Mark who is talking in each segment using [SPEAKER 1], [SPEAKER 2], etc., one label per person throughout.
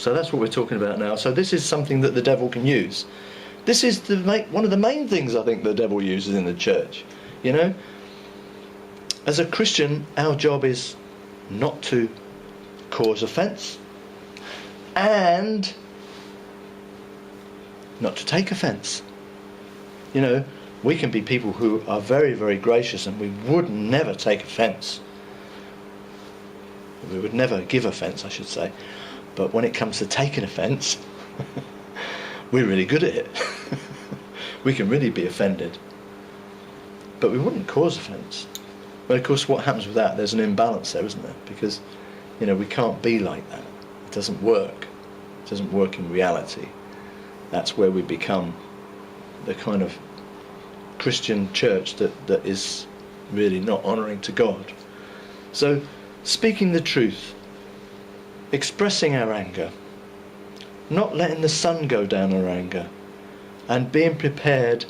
[SPEAKER 1] So that's what we're talking about now. So this is something that the devil can use. This is one of the main things I think the devil uses in the church. You know, as a Christian, our job is not to cause offence and not to take offence. You know, we can be people who are very, very gracious, and we would never take offence. We would never give offence, I should say. But when it comes to taking offence, we're really good at it. We can really be offended. But we wouldn't cause offence. But of course, what happens with that? There's an imbalance there, isn't there? Because, you know, we can't be like that. It doesn't work. It doesn't work in reality. That's where we become the kind of Christian church that is really not honouring to God. So, speaking the truth, expressing our anger, not letting the sun go down our anger, and being prepared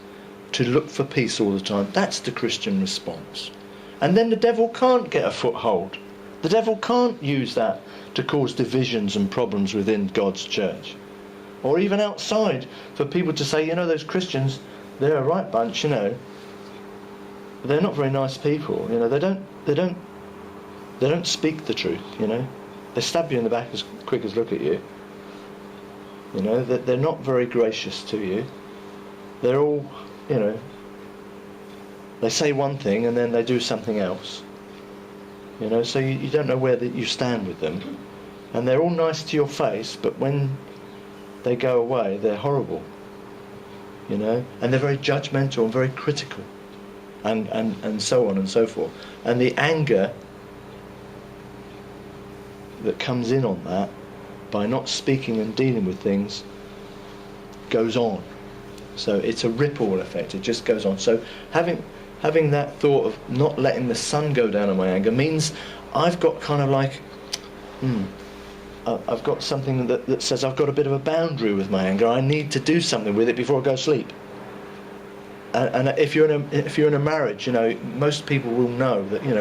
[SPEAKER 1] to look for peace all the time, that's the Christian response. And then the devil can't get a foothold. The devil can't use that to cause divisions and problems within God's church. Or even outside, for people to say, you know, those Christians, they're a right bunch, you know. They're not very nice people, you know. They don't speak the truth, you know. They stab you in the back as quick as look at you. You know, they're not very gracious to you. They're all, you know, they say one thing and then they do something else. You know, so you don't know where you stand with them. And they're all nice to your face, but when they go away, they're horrible. You know, and they're very judgmental and very critical. And so on and so forth. And the anger that comes in on that by not speaking and dealing with things goes on. So it's a ripple effect. It just goes on. So having that thought of not letting the sun go down on my anger means I've got kind of like I've got something that says I've got a bit of a boundary with my anger. I need to do something with it before I go to sleep. And if you're in a marriage, you know, most people will know that, you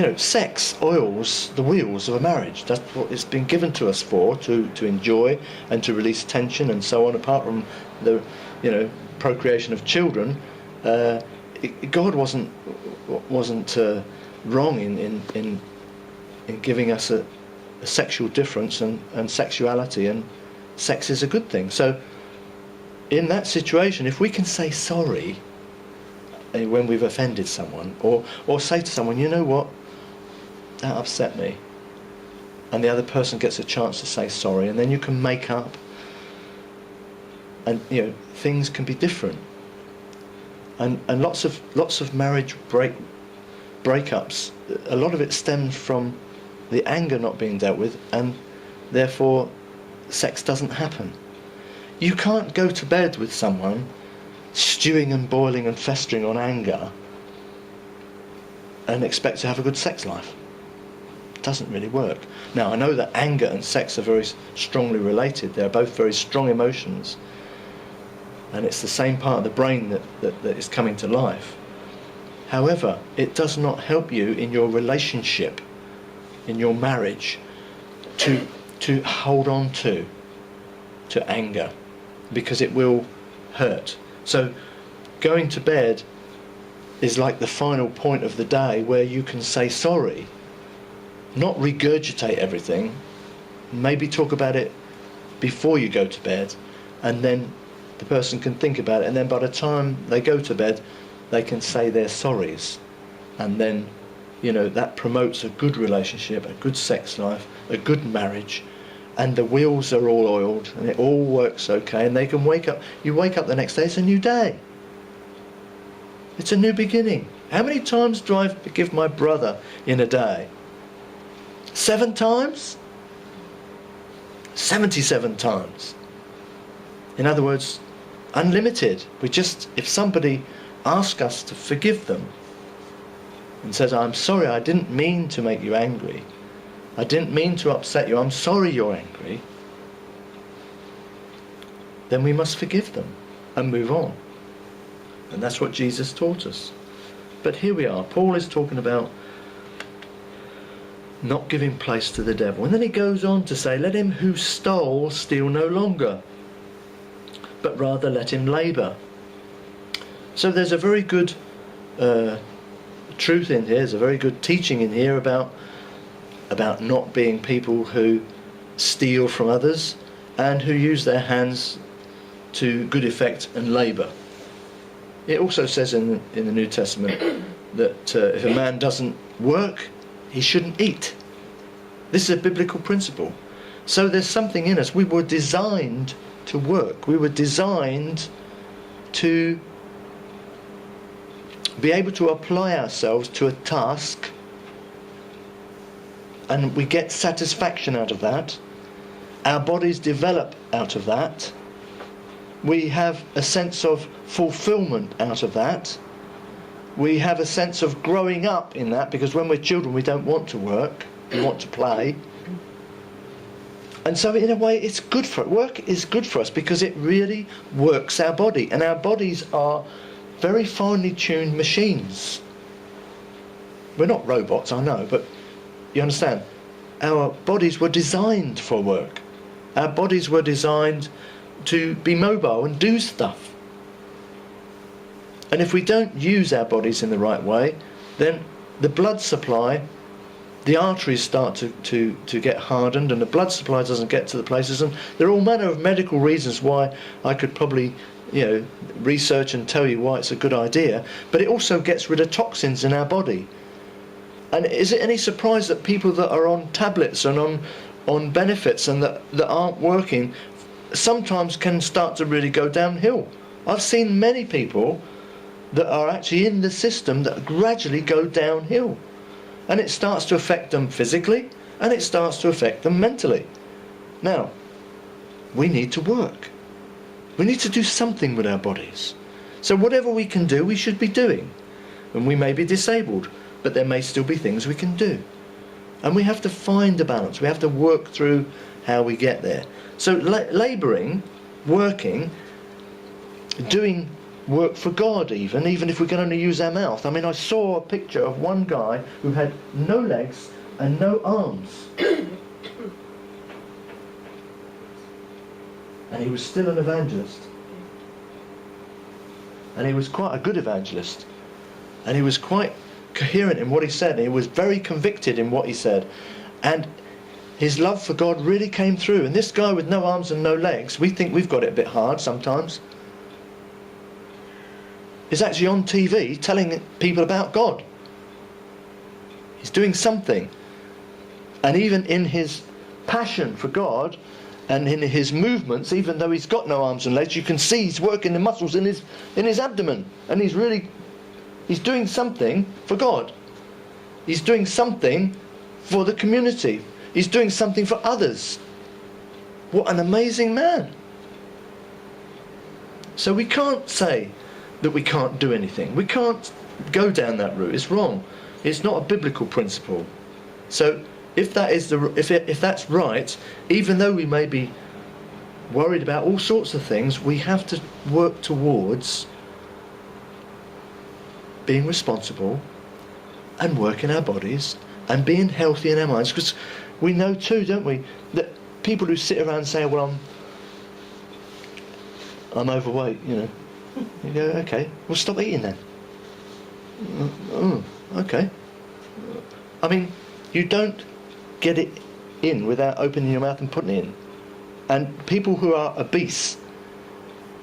[SPEAKER 1] know, sex oils the wheels of a marriage. That's what it's been given to us for, to enjoy and to release tension and so on. Apart from the, you know, procreation of children, God wasn't wrong in giving us a sexual difference and sexuality, and sex is a good thing. So in that situation, if we can say sorry when we've offended someone, or say to someone, you know what, that upset me, and the other person gets a chance to say sorry, and then you can make up, and you know, things can be different. And lots of marriage breakups, a lot of it stems from the anger not being dealt with, and therefore sex doesn't happen. You can't go to bed with someone stewing and boiling and festering on anger and expect to have a good sex life. It doesn't really work. Now, I know that anger and sex are very strongly related. They're both very strong emotions, and it's the same part of the brain that is coming to life. However, it does not help you in your relationship, in your marriage, to hold on to anger, because it will hurt. So going to bed is like the final point of the day where you can say sorry, not regurgitate everything, maybe talk about it before you go to bed, and then the person can think about it, and then by the time they go to bed they can say their sorries, and then, you know, that promotes a good relationship, a good sex life, a good marriage, and the wheels are all oiled and it all works okay, and they can wake up. You wake up the next day, it's a new day. It's a new beginning. How many times do I forgive my brother in a day? 7 times? 77 times. In other words, unlimited. If somebody asks us to forgive them and says, I'm sorry, I didn't mean to make you angry, I didn't mean to upset you, I'm sorry you're angry, then we must forgive them and move on. And that's what Jesus taught us. But here we are. Paul is talking about not giving place to the devil. And then he goes on to say, let him who stole steal no longer, but rather let him labour. So there's a very good truth in here, there's a very good teaching in here about not being people who steal from others and who use their hands to good effect and labour. It also says in the New Testament that if a man doesn't work, he shouldn't eat. This is a biblical principle. So there's something in us. We were designed to work. We were designed to be able to apply ourselves to a task, and we get satisfaction out of that. Our bodies develop out of that. We have a sense of fulfillment out of that. We have a sense of growing up in that, because when we're children we don't want to work, we want to play. And so in a way it's good for work is good for us, because it really works our body, and our bodies are very finely tuned machines. We're not robots, I know, but you understand, our bodies were designed for work. Our bodies were designed to be mobile and do stuff. And if we don't use our bodies in the right way, then the blood supply, the arteries start to get hardened, and the blood supply doesn't get to the places. And there are all manner of medical reasons why I could probably, research and tell you why it's a good idea. But it also gets rid of toxins in our body. And is it any surprise that people that are on tablets and on benefits and that aren't working sometimes can start to really go downhill? I've seen many people that are actually in the system that gradually go downhill, and it starts to affect them physically and it starts to affect them mentally. Now, we need to work. We need to do something with our bodies. So whatever we can do, we should be doing. And we may be disabled, but there may still be things we can do. And we have to find a balance. We have to work through how we get there. So labouring, working, doing work for God, even if we can only use our mouth. I mean, I saw a picture of one guy who had no legs and no arms. And he was still an evangelist. And he was quite a good evangelist. And he was quite coherent in what he said. And he was very convicted in what he said. And his love for God really came through. And this guy with no arms and no legs, we think we've got it a bit hard sometimes, is actually on TV telling people about God. He's doing something. And even in his passion for God and in his movements, even though he's got no arms and legs, you can see he's working the muscles in his abdomen, and he's doing something for God. He's doing something for the community. He's doing something for others. What an amazing man. So we can't say that we can't do anything. We can't go down that route. It's wrong. It's not a biblical principle. So if that is if that's right, even though we may be worried about all sorts of things, we have to work towards being responsible and working our bodies and being healthy in our minds. Because we know too, don't we, that people who sit around and say, well, I'm overweight, you go, okay, well, stop eating then. Okay. I mean, you don't get it in without opening your mouth and putting it in. And people who are obese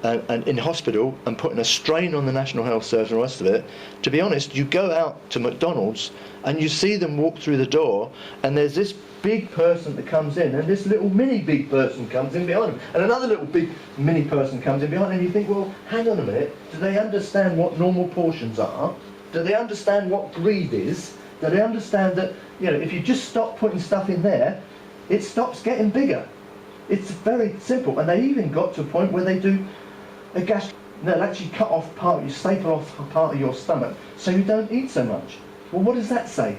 [SPEAKER 1] and in hospital and putting a strain on the National Health Service and the rest of it, to be honest, you go out to McDonald's and you see them walk through the door, and there's this big person that comes in, and this little mini big person comes in behind them, and another little big mini person comes in behind them, and you think, well, hang on a minute, do they understand what normal portions are? Do they understand what greed is? Do they understand that, if you just stop putting stuff in there, it stops getting bigger? It's very simple. And they even got to a point where they do a they'll actually cut off staple off part of your stomach so you don't eat so much. Well, what does that say?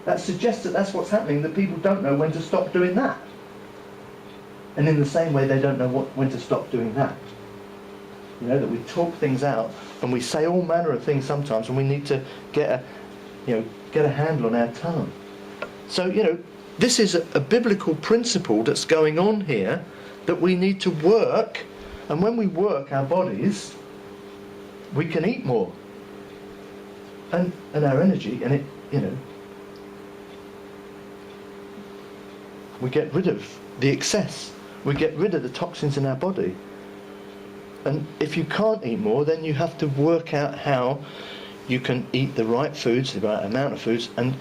[SPEAKER 1] That suggests that that's what's happening, that people don't know when to stop doing that. And in the same way, they don't know when to stop doing that. That we talk things out and we say all manner of things sometimes, and we need to get a handle on our tongue. So, this is a biblical principle that's going on here, that we need to work, and when we work our bodies, we can eat more. And our energy, and we get rid of the excess. We get rid of the toxins in our body. And if you can't eat more, then you have to work out how you can eat the right foods, the right amount of foods. And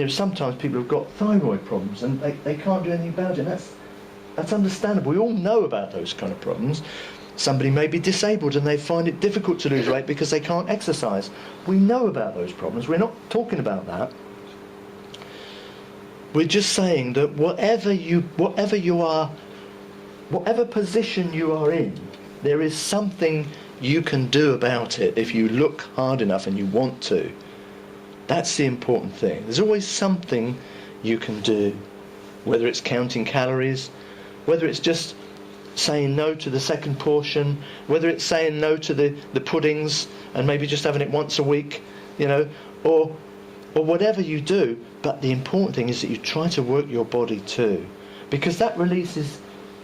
[SPEAKER 1] sometimes people have got thyroid problems and they can't do anything about it. That's understandable. We all know about those kind of problems. Somebody may be disabled and they find it difficult to lose weight because they can't exercise. We know about those problems. We're not talking about that. We're just saying that whatever you are, whatever position you are in, there is something you can do about it if you look hard enough and you want to. That's the important thing. There's always something you can do, whether it's counting calories, whether it's just saying no to the second portion, whether it's saying no to the puddings and maybe just having it once a week, or whatever you do. But the important thing is that you try to work your body too, because that releases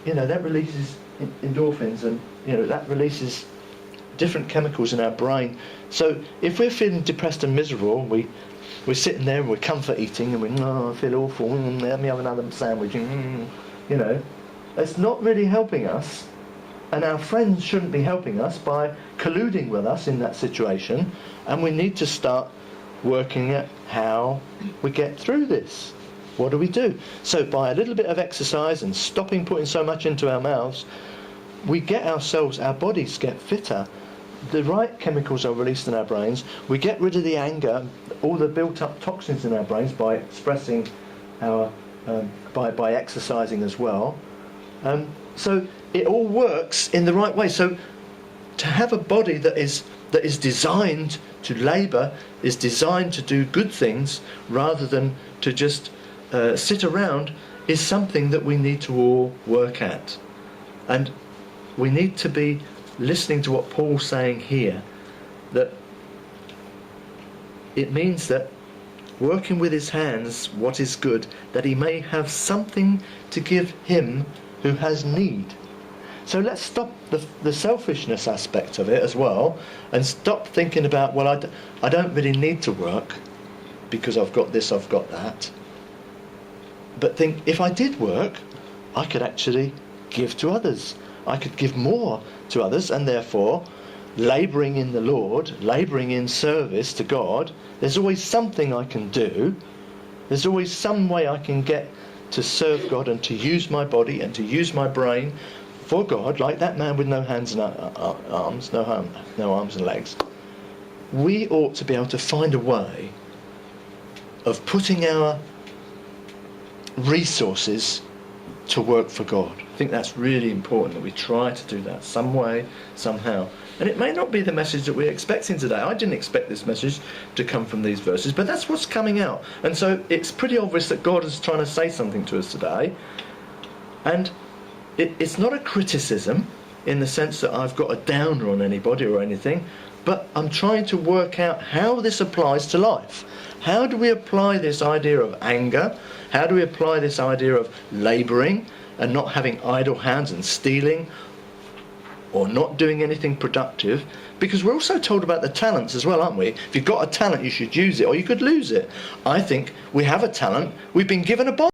[SPEAKER 1] endorphins, and that releases different chemicals in our brain. So if we're feeling depressed and miserable, we're sitting there and we're comfort eating and I feel awful, let me have another sandwich, it's not really helping us, and our friends shouldn't be helping us by colluding with us in that situation, and we need to start working at how we get through this. What do we do? So by a little bit of exercise and stopping putting so much into our mouths, we get our bodies get fitter. The right chemicals are released in our brains. We get rid of the anger, all the built-up toxins in our brains by expressing by exercising as well. So it all works in the right way. So to have a body that is designed to labour, is designed to do good things rather than to just sit around, is something that we need to all work at. And we need to be listening to what Paul's saying here, that it means that working with his hands what is good, that he may have something to give him who has need. So let's stop the selfishness aspect of it as well, and stop thinking about, well, I don't really need to work because I've got this, I've got that. But think, if I did work, I could actually give to others. I could give more to others, and therefore, labouring in the Lord, labouring in service to God, there's always something I can do. There's always some way I can get to serve God and to use my body and to use my brain for God, like that man with no hands and arms, no arms and legs. We ought to be able to find a way of putting our resources to work for God. I think that's really important, that we try to do that some way, somehow. And it may not be the message that we're expecting today. I didn't expect this message to come from these verses, but that's what's coming out. And so it's pretty obvious that God is trying to say something to us today. And it's not a criticism in the sense that I've got a downer on anybody or anything, but I'm trying to work out how this applies to life. How do we apply this idea of anger? How do we apply this idea of labouring and not having idle hands and stealing or not doing anything productive? Because we're also told about the talents as well, aren't we? If you've got a talent, you should use it, or you could lose it. I think we have a talent. We've been given a Bible.